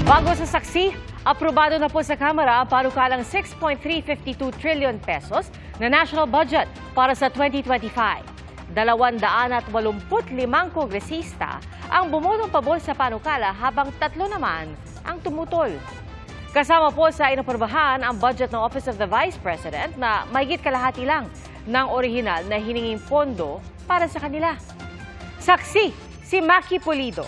Bago sa saksi, aprobado na po sa Kamara ang panukalang 6.352 trillion pesos na national budget para sa 2025. 285 kongresista ang bumotong pabor sa panukala habang 3 naman ang tumutol. Kasama po sa inaprobahan ang budget ng Office of the Vice President na mahigit kalahati lang ng orihinal na hininging pondo para sa kanila. Saksi, si Maki Pulido.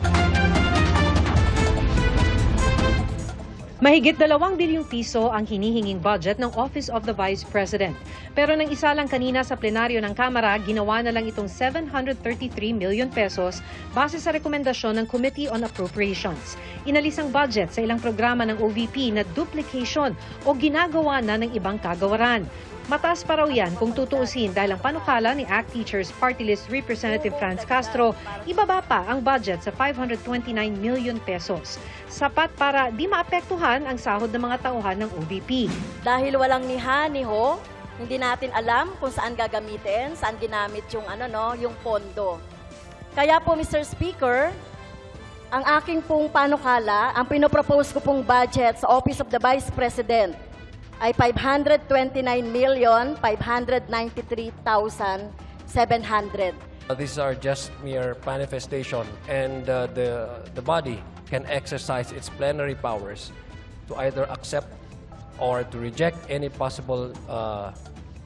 Mahigit 2 bilyong piso ang hinihinging budget ng Office of the Vice President. Pero nang isa lang kanina sa plenaryo ng Kamara, ginawa na lang itong 733 million pesos base sa rekomendasyon ng Committee on Appropriations. Inalis ang budget sa ilang programa ng OVP na duplication o ginagawa na ng ibang kagawaran. Mataas pa raw yan kung tutuusin dahil ang panukala ni ACT Teachers Party List Representative Franz Castro, ibaba pa ang budget sa 529 million pesos. Sapat para di maapektuhan ang sahod ng mga tauhan ng OVP. Dahil walang niha-niho, hindi natin alam kung saan gagamitin, saan ginamit yung, yung pondo. Kaya po, Mr. Speaker, ang aking pong panukala, ang pinopropose ko pong budget sa Office of the Vice President ay 529,593,700. These are just mere manifestation, and the body can exercise its plenary powers to either accept or to reject any possible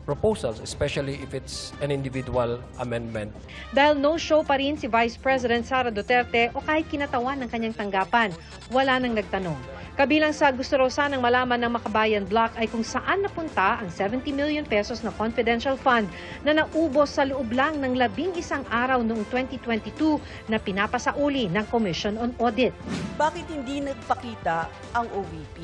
proposals, especially if it's an individual amendment. Dahil no-show pa rin si Vice President Sara Duterte o kahit kinatawan ng kanyang tanggapan, wala nang nagtanong. Kabilang sa gusto raw sanang malaman ng Makabayan Bloc ay kung saan napunta ang 70 million pesos na confidential fund na naubos sa loob lang ng 11 araw noong 2022 na pinapasauli ng Commission on Audit. Bakit hindi nagpakita ang OVP?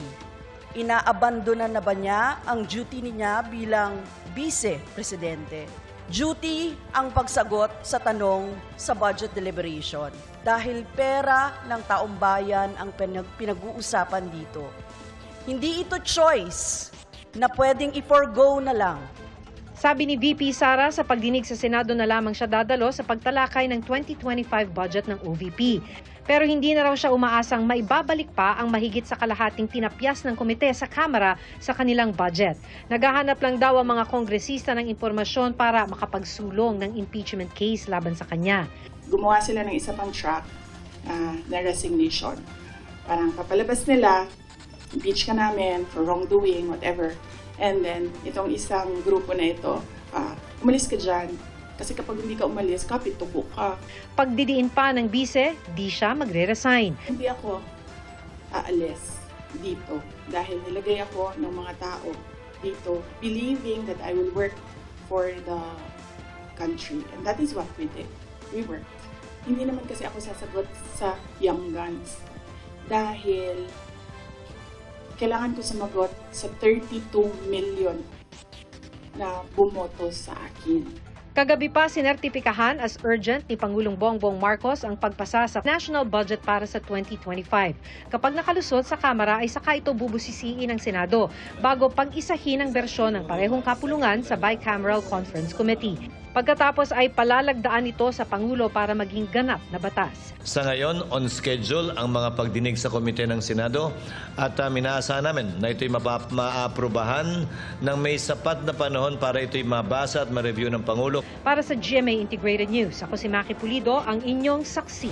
Inaabandona na ba niya ang duty niya bilang vice-presidente? Duty ang pagsagot sa tanong sa budget deliberation dahil pera ng taong bayan ang pinag-uusapan dito. Hindi ito choice na pwedeng i-forgo na lang. Sabi ni VP Sara sa pagdinig sa Senado na lamang siya dadalo sa pagtalakay ng 2025 budget ng OVP. Pero hindi na raw siya umaasang maibabalik pa ang mahigit sa kalahating tinapyas ng komite sa Kamara sa kanilang budget. Naghahanap lang daw ang mga kongresista ng impormasyon para makapagsulong ng impeachment case laban sa kanya. Gumawa sila ng isa pang track na resignation. Parang papalabas nila, impeach ka namin for wrongdoing, whatever. And then, itong isang grupo na ito, umalis ka dyan. Kasi kapag hindi ka umalis, kapit-tubo ka. Pagdidiin pa ng bise, di siya magre-resign. Hindi ako aalis dito dahil nilagay ako ng mga tao dito believing that I will work for the country. And that is what we did. We worked. Hindi naman kasi ako sasagot sa young guns dahil kailangan ko sumagot sa 32 million na bumoto sa akin. Kagabi pa sinertipikahan as urgent ni Pangulong Bongbong Marcos ang pagpasa sa national budget para sa 2025. Kapag nakalusot sa Kamara ay saka ito bubusisiin ng Senado bago pag-isahin ang bersyon ng parehong kapulungan sa Bicameral Conference Committee. Pagkatapos ay palalagdaan ito sa Pangulo para maging ganap na batas. Sa ngayon, on schedule ang mga pagdinig sa komite ng Senado at minaasahan namin na ito'y maaprubahan ng may sapat na panahon para ito'y mabasa at ma-review ng Pangulo. Para sa GMA Integrated News, ako si Maki Pulido, ang inyong saksi.